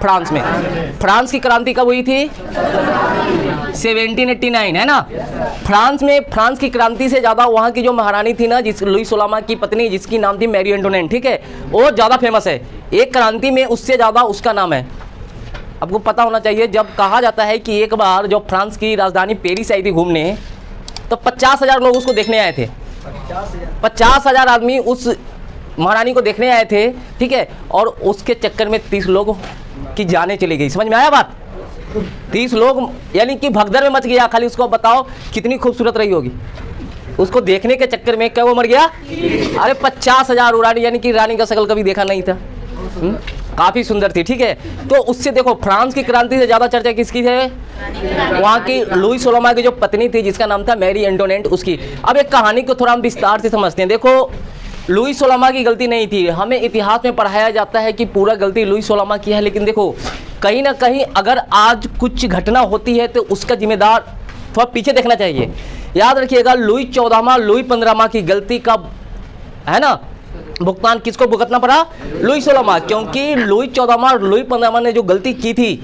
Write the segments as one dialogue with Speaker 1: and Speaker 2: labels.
Speaker 1: France में। France की क्रांति कब हुई थी? 1789, है ना। फ्रांस में फ्रांस की क्रांति से ज़्यादा वहाँ की जो महारानी थी ना, जिस लुई सोलमा की पत्नी, जिसकी नाम थी मैरी एंटोनेट, ठीक है, वो ज़्यादा फेमस है। एक क्रांति में उससे ज़्यादा उसका नाम है। आपको पता होना चाहिए, जब कहा जाता है कि एक बार जो फ्रांस की राजधानी पेरिस आई थी घूमने, तो 50,000 लोग उसको देखने आए थे। 50,000 आदमी उस महारानी को देखने आए थे, ठीक है, और उसके चक्कर में 30 लोग की जानें चली गई। समझ में आया बात? 30 लोग यानी कि भगदड़ में मच गया। खाली उसको बताओ कितनी खूबसूरत रही होगी, उसको देखने के चक्कर में क्या वो मर गया? अरे 50,000 उड़ानी, यानी कि रानी का शकल कभी देखा नहीं था। काफ़ी सुंदर थी, ठीक है। तो उससे देखो, फ्रांस की क्रांति से ज़्यादा चर्चा किसकी है? वहाँ की लुई सोलमा की जो पत्नी थी, जिसका नाम था मैरी एंटोनेट, उसकी। अब एक कहानी को थोड़ा हम विस्तार से समझते हैं। देखो, लुई सोलमा की गलती नहीं थी। हमें इतिहास में पढ़ाया जाता है कि पूरा गलती लुई सोलमा की है, लेकिन देखो कहीं ना कहीं अगर आज कुछ घटना होती है तो उसका जिम्मेदार थोड़ा पीछे देखना चाहिए। याद रखिएगा, लुई 14वां, लुई 15वां की गलती का, है ना, भुगतान किसको भुगतना पड़ा? लुई सोलमा। क्योंकि लुई 14वां और लुई 15वां ने जो गलती की थी,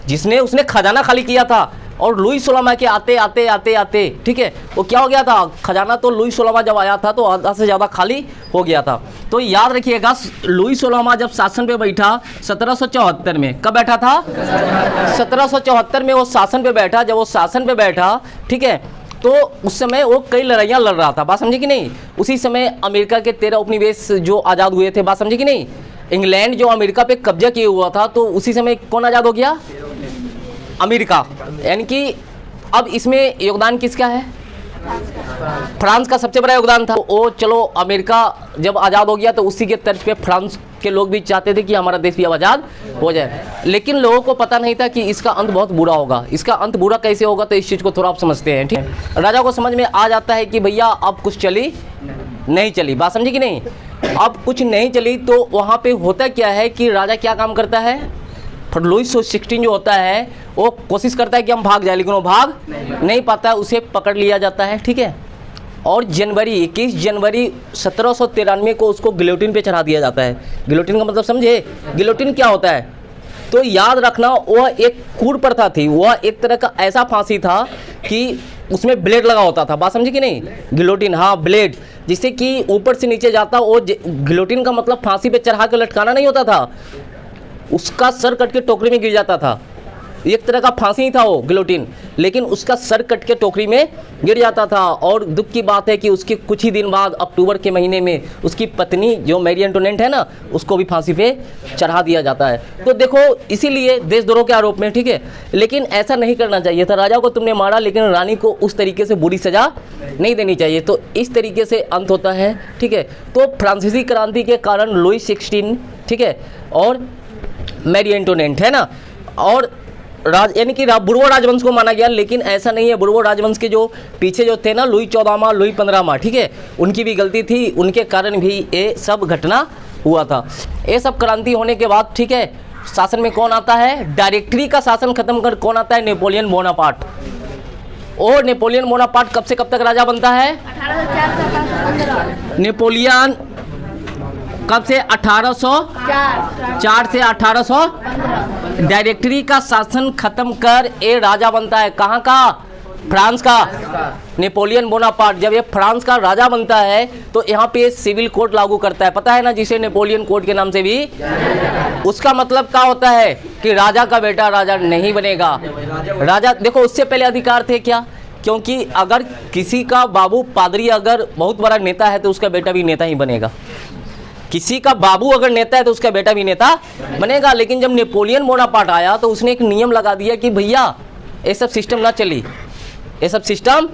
Speaker 1: जिसने उसने खजाना खाली किया था, और लुई सोलमा के आते आते आते आते, ठीक है, वो क्या हो गया था? खजाना तो लुई सोलमा जब आया था तो आधा से ज़्यादा खाली हो गया था। तो याद रखिएगा, लुई सोलमा जब शासन पे बैठा 1774 में, कब बैठा था? 1774 में वो शासन पे बैठा। जब वो शासन पे बैठा, ठीक है, तो उस समय वो कई लड़ाइयाँ लड़ रहा था। बात समझे कि नहीं? उसी समय अमेरिका के 13 उपनिवेश जो आज़ाद हुए थे। बात समझे कि नहीं? इंग्लैंड जो अमेरिका पे कब्जा किए हुआ था, तो उसी समय कौन आज़ाद हो गया? अमेरिका। यानी कि अब इसमें योगदान किसका है? फ्रांस का सबसे बड़ा योगदान था। वो चलो, अमेरिका जब आज़ाद हो गया तो उसी के तर्ज पे फ्रांस के लोग भी चाहते थे कि हमारा देश भी आज़ाद हो जाए, लेकिन लोगों को पता नहीं था कि इसका अंत बहुत बुरा होगा। इसका अंत बुरा कैसे होगा, तो इस चीज़ को थोड़ा आप समझते हैं, ठीक है। राजा को समझ में आ जाता है कि भैया अब कुछ चली नहीं चली। बात समझी कि नहीं? अब कुछ नहीं चली, तो वहाँ पे होता क्या है कि राजा क्या काम करता है? लुई 16 जो होता है, वो कोशिश करता है कि हम भाग जाए, लेकिन वो भाग नहीं पाता है, उसे पकड़ लिया जाता है, ठीक है। और 21 जनवरी 1793 को उसको गिलोटिन पे चढ़ा दिया जाता है। गिलोटिन का मतलब समझे? गिलोटिन क्या होता है? तो याद रखना, वह एक क्रूर प्रथा थी। वह एक तरह का ऐसा फांसी था कि उसमें ब्लेड लगा होता था। बात समझे कि नहीं? गिलोटिन, हाँ, ब्लेड, जिससे कि ऊपर से नीचे जाता। वो गिलोटिन का मतलब फांसी पे चढ़ा के लटकाना नहीं होता था, उसका सर कट के टोकरी में गिर जाता था। एक तरह का फांसी ही था वो गिलोटिन, लेकिन उसका सर कट के टोकरी में गिर जाता था। और दुख की बात है कि उसके कुछ ही दिन बाद, अक्टूबर के महीने में, उसकी पत्नी जो मैरी एंटोनेट है ना, उसको भी फांसी पे चढ़ा दिया जाता है। तो देखो, इसीलिए देशद्रोह के आरोप में, ठीक है। लेकिन ऐसा नहीं करना चाहिए था। राजा को तुमने मारा, लेकिन रानी को उस तरीके से बुरी सजा नहीं देनी चाहिए। तो इस तरीके से अंत होता है, ठीक है। तो फ्रांसीसी क्रांति के कारण लुई 16, ठीक है, और मैरी एंटोनेट, है ना, और यानी कि बुर्बो राजवंश को माना गया। लेकिन ऐसा नहीं है। बुर्बो राजवंश के जो पीछे जो थे ना, लुई 14वां, लुई 15वां, ठीक है, उनकी भी गलती थी। उनके कारण भी ये सब घटना हुआ था। ये सब क्रांति होने के बाद, ठीक है, शासन में कौन आता है? डायरेक्टरी का शासन खत्म कर कौन आता है? Napoleon Bonaparte. और नेपोलियन बोनापार्ट कब से कब तक राजा बनता है? 1804 नेपोलियन कब से? 1804 से 1800। डायरेक्टरी का शासन खत्म कर ये राजा बनता है। कहाँ का? फ्रांस का। नेपोलियन बोनापार्ट जब ये फ्रांस का राजा बनता है तो यहाँ पे सिविल कोड लागू करता है। पता है ना, जिसे नेपोलियन कोड के नाम से भी। उसका मतलब क्या होता है कि राजा का बेटा राजा नहीं बनेगा। राजा, देखो, उससे पहले अधिकार थे क्या? क्योंकि अगर किसी का बाबू पादरी अगर बहुत बड़ा नेता है तो उसका बेटा भी नेता ही बनेगा। किसी का बाबू अगर नेता है तो उसका बेटा भी नेता बनेगा। लेकिन जब नेपोलियन बोनापार्ट आया तो उसने एक नियम लगा दिया कि भैया ये सब सिस्टम ना चली। ये सब सिस्टम,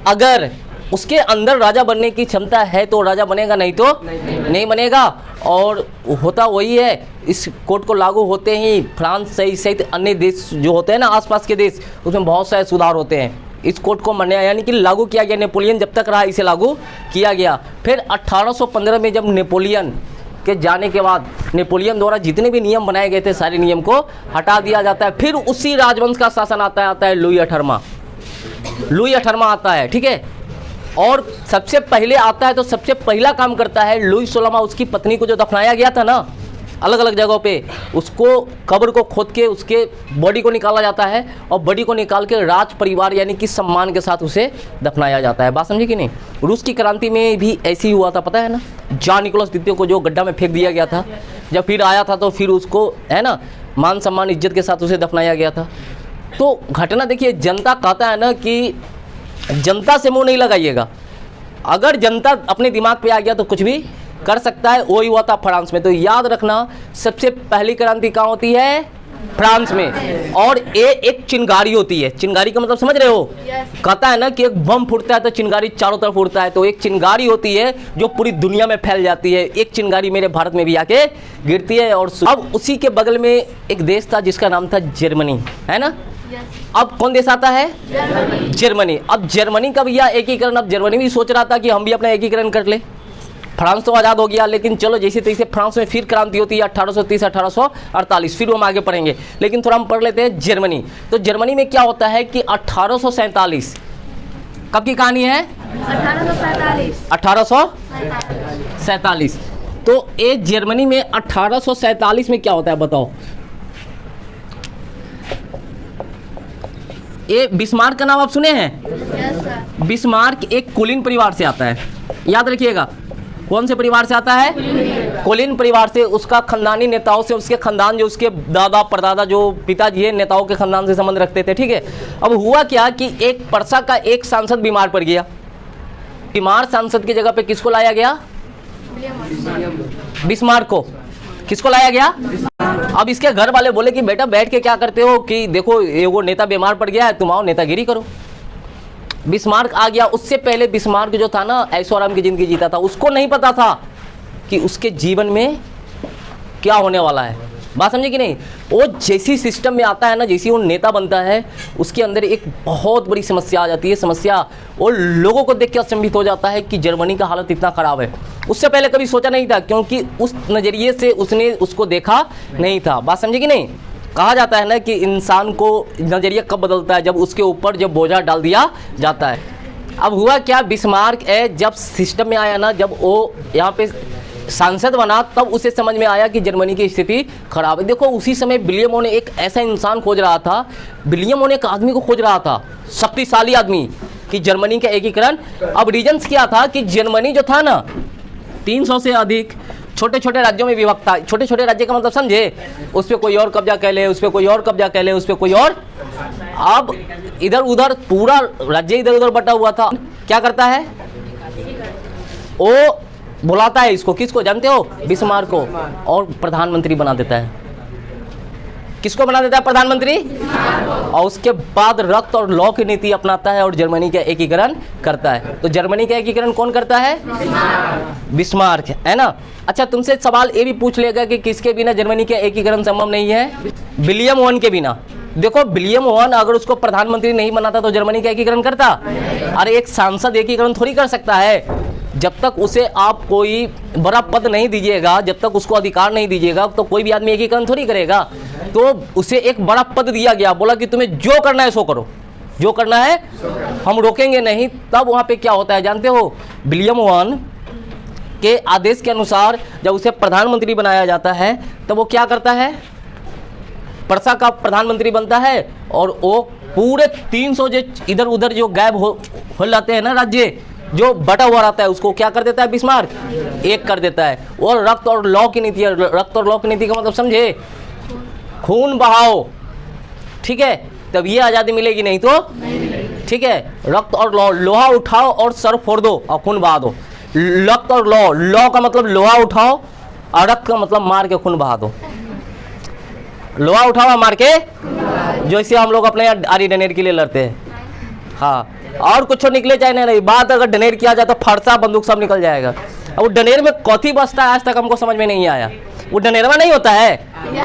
Speaker 1: अगर उसके अंदर राजा बनने की क्षमता है तो राजा बनेगा, नहीं तो नहीं बनेगा। और होता वही है। इस कोड को लागू होते ही फ्रांस सहित अन्य देश जो होते हैं ना, आसपास के देश, उसमें बहुत सारे सुधार होते हैं। इस कोड को मान्य यानी कि लागू किया गया। नेपोलियन जब तक रहा इसे लागू किया गया। फिर 1815 में जब नेपोलियन के जाने के बाद नेपोलियन द्वारा जितने भी नियम बनाए गए थे सारे नियम को हटा दिया जाता है। फिर उसी राजवंश का शासन आता है लुई 18वां। लुई 18वां आता है, ठीक है। और सबसे पहले आता है तो सबसे पहला काम करता है लुई 16वां, उसकी पत्नी को जो दफनाया गया था ना, अलग अलग जगहों पे उसको कब्र को खोद के उसके बॉडी को निकाला जाता है और बॉडी को निकाल के राज परिवार यानी कि सम्मान के साथ उसे दफनाया जाता है। बात समझे कि नहीं? रूस की क्रांति में भी ऐसे ही हुआ था, पता है ना, जॉन निकोलस द्वितीय को जो गड्ढा में फेंक दिया गया था, जब फिर आया था तो फिर उसको है ना मान सम्मान इज्जत के साथ उसे दफनाया गया था। तो घटना देखिए, जनता कहता है ना कि जनता से मुंह नहीं लगाइएगा, अगर जनता अपने दिमाग पे आ गया तो कुछ भी कर सकता है। वही हुआ था फ्रांस में। तो याद रखना, सबसे पहली क्रांति कहाँ होती है? फ्रांस में। और ये एक चिंगारी होती है। चिंगारी का मतलब समझ रहे हो? कहता है ना कि एक बम फूटता है तो चिंगारी चारों तरफ उड़ता है, तो एक चिंगारी होती है जो पूरी दुनिया में फैल जाती है। एक चिंगारी मेरे भारत में भी आके गिरती है। और अब उसी के बगल में एक देश था जिसका नाम था जर्मनी, है ना। अब कौन देश आता है? जर्मनी। अब जर्मनी का भैया एकीकरण, अब जर्मनी भी सोच रहा था कि हम भी अपना एकीकरण कर ले। फ्रांस तो आज़ाद हो गया, लेकिन चलो जैसे तैसे फ्रांस में फिर क्रांति होती है 1830 1848, फिर हम आगे पढ़ेंगे। लेकिन थोड़ा हम पढ़ लेते हैं जर्मनी। तो जर्मनी में क्या होता है कि 1847, कब की कहानी है? 1847। तो ये जर्मनी में 1847 में क्या होता है बताओ? ये बिस्मार्क का नाम आप सुने हैं? बिस्मार्क एक कुलीन परिवार से आता है, याद रखिएगा। कौन से परिवार से आता है? कुलीन परिवार से। उसका खानदानी नेताओं से, उसके खानदान जो उसके दादा परदादा जो पिताजी है नेताओं के खानदान से संबंध रखते थे, ठीक है। अब हुआ क्या कि एक पर्सा का एक सांसद बीमार पड़ गया। बीमार सांसद की जगह पे किसको लाया गया? बिस्मार्क को। किसको लाया गया? अब इसके घर वाले बोले कि बेटा बैठ के क्या करते हो, कि देखो ये वो नेता बीमार पड़ गया है, तुम आओ नेतागिरी करो। बिस्मार्क आ गया। उससे पहले बिस्मार्क जो था ना ऐशो आराम की जिंदगी जीता था, उसको नहीं पता था कि उसके जीवन में क्या होने वाला है। बात समझे कि नहीं? वो जैसी सिस्टम में आता है ना, जैसी वो नेता बनता है, उसके अंदर एक बहुत बड़ी समस्या आ जाती है। समस्या वो लोगों को देख के अचंभित हो जाता है कि जर्मनी का हालत इतना ख़राब है। उससे पहले कभी सोचा नहीं था, क्योंकि उस नज़रिए से उसने उसको देखा नहीं था। बात समझे कि नहीं? कहा जाता है ना कि इंसान को नज़रिया कब बदलता है? जब उसके ऊपर जब बोझा डाल दिया जाता है। अब हुआ क्या, बिस्मार्क जब सिस्टम में आया ना, जब वो यहाँ पे सांसद बना, तब उसे समझ में आया कि जर्मनी की स्थिति खराब है। देखो उसी समय विलियम ने एक ऐसा इंसान खोज रहा था, विलियम ने एक आदमी को खोज रहा था, शक्तिशाली आदमी, कि जर्मनी का एकीकरण। अब रीजन्स क्या था कि जर्मनी जो था ना 300 से अधिक छोटे छोटे राज्यों में विभक्त था। छोटे छोटे राज्य का मतलब समझे, उस पर कोई और कब्जा कर ले, उस पर कोई और कब्जा कर ले, उस पर कोई और। अब इधर उधर पूरा राज्य इधर उधर बटा हुआ था। क्या करता है वो? बुलाता है इसको, किसको जानते हो? बिस्मार्क को, और प्रधानमंत्री बना देता है। किसको बना देता है? प्रधानमंत्री। और उसके बाद रक्त और लॉ की नीति अपनाता है और जर्मनी का एकीकरण करता है। तो जर्मनी का एकीकरण कौन करता है? बिस्मार्क, है ना। अच्छा, तुमसे सवाल ये भी पूछ लेगा कि किसके बिना जर्मनी का एकीकरण संभव नहीं है? विलियम वन के बिना। देखो विलियम वन अगर उसको प्रधानमंत्री नहीं बनाता तो जर्मनी का एकीकरण करता? अरे एक सांसद एकीकरण थोड़ी कर सकता है। जब तक उसे आप कोई बड़ा पद नहीं दीजिएगा, जब तक उसको अधिकार नहीं दीजिएगा, तो कोई भी आदमी एकीकरण थोड़ी करेगा। तो उसे एक बड़ा पद दिया गया, बोला कि तुम्हें जो करना है सो करो, जो करना है हम रोकेंगे नहीं। तब वहाँ पे क्या होता है जानते हो? विलियम वन के आदेश के अनुसार जब उसे प्रधानमंत्री बनाया जाता है, तब वो क्या करता है? पर्सा का प्रधानमंत्री बनता है, और वो पूरे 300 जो इधर उधर जो गायब हो जाते हैं ना राज्य, जो बटा हुआ रहता है, उसको क्या कर देता है? बिस्मार्क एक कर देता है। और रक्त और लॉ की नीति, रक्त और लॉ की नीति का मतलब समझे? खून बहाओ, ठीक है, तब ये आज़ादी मिलेगी, नहीं तो ठीक है। रक्त और लॉ, लोहा उठाओ और सर फोड़ दो और खून बहा दो। रक्त और लॉ, लॉ का मतलब लोहा उठाओ और रक्त का मतलब मार के खून बहा दो। लोहा उठाओ मार के, जैसे हम लोग अपने आरी डनेर के लिए लड़ते हैं। हाँ, और कुछ निकले चाहे नहीं, बात अगर डनेर किया जाए तो फरसा बंदूक सब निकल जाएगा। अब वो डनेर में कौथी बसता है आज तक हमको समझ में नहीं आया। वो डनेरवा नहीं होता है,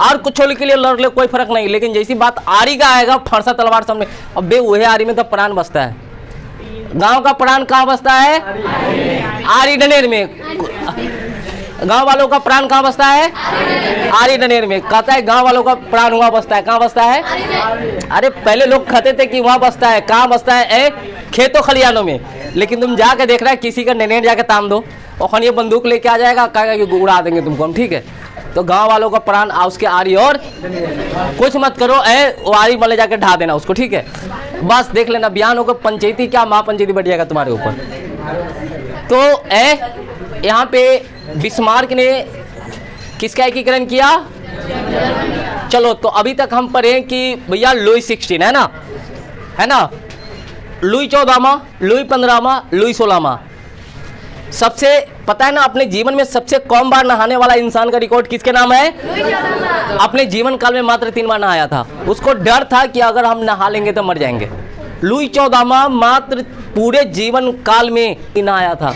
Speaker 1: और कुछ के लिए लड़ ले कोई फर्क नहीं, लेकिन जैसी बात आरी का आएगा फरसा तलवार सामने, अब बे वही आरी में तो प्राण बसता है। गांव का प्राण कहाँ बसता है? आरी डनेर में। गांव वालों का प्राण कहाँ बसता है? आरी डनेर में। कहता है गांव वालों का प्राण वहाँ बसता है। कहाँ बसता है? अरे पहले लोग कहते थे कि वहाँ बसता है। कहाँ बसता है? खेतों खलियानों में। लेकिन तुम जाके देख रहा है किसी का डनेर जाके तान दो, और ये बंदूक लेके आ जाएगा, कहेगा कि उड़ा देंगे तुमको हम, ठीक है। तो गांव वालों का प्राण आ उसके आरी और कुछ मत करो, वो आरी वाले जाके ढा देना उसको, ठीक है। बस देख लेना बयान होगा, पंचायती क्या महापंचायती बढ़ जाएगा तुम्हारे ऊपर। तो यहाँ पे बिस्मार्क ने किसका एकीकरण किया? चलो तो अभी तक हम पढ़े कि भैया लुई 16 है ना, लुई 14वां, लुई 15वां, लुई 16वां। सबसे पता है ना, अपने जीवन में सबसे कम बार नहाने वाला इंसान का रिकॉर्ड किसके नाम है? अपने जीवन काल में मात्र 3 बार नहाया था। उसको डर था कि अगर हम नहा लेंगे तो मर जाएंगे। लुई 14वां मात्र पूरे जीवन काल में नहाया था,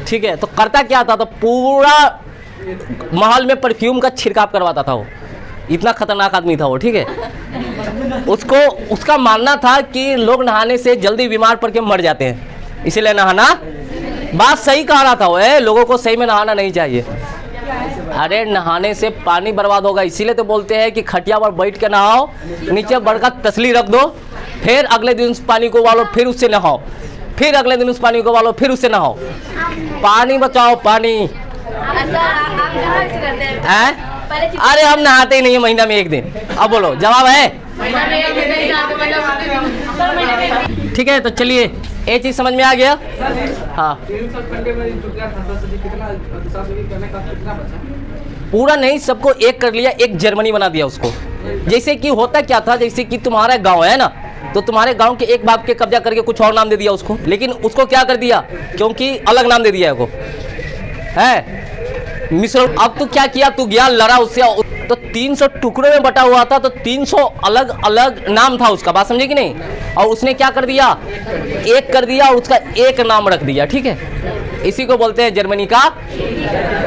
Speaker 1: ठीक है। तो करता क्या था? तो पूरा महल में परफ्यूम का छिड़काव करवाता था वो, इतना खतरनाक आदमी था वो, ठीक है। उसका मानना था कि लोग नहाने से जल्दी बीमार पड़ के मर जाते हैं, इसीलिए नहाना, बात सही कह रहा था वो, लोगों को सही में नहाना नहीं चाहिए। अरे नहाने से पानी बर्बाद होगा, इसीलिए तो बोलते हैं कि खटिया पर बैठ के नहाओ, नीचे बड़का तसली रख दो, फिर अगले दिन उस पानी को उबालो, फिर उससे नहाओ, फिर अगले दिन उस पानी को उबालो, फिर उससे नहाओ। पानी बचाओ, पानी। अरे हम नहाते ही नहीं है महीना में 1 दिन। अब बोलो, जवाब है? ठीक है, तो चलिए ये चीज समझ में आ गया। हाँ, पूरा नहीं, सबको एक कर लिया, एक जर्मनी बना दिया उसको। जैसे कि होता क्या था, जैसे कि तुम्हारा गांव है ना, तो तुम्हारे गांव के एक बाप के कब्जा करके कुछ और नाम दे दिया उसको, लेकिन उसको क्या कर दिया, क्योंकि अलग नाम दे दिया है, मिस्र। अब तू क्या किया, तू गया लड़ा उससे, तो 300 टुकड़ों में बटा हुआ था, तो 300 अलग अलग नाम था उसका, बात समझे कि नहीं। और उसने क्या कर दिया, एक कर दिया, उसका एक नाम रख दिया, ठीक है। इसी को बोलते हैं जर्मनी का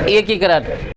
Speaker 1: एकीकरण।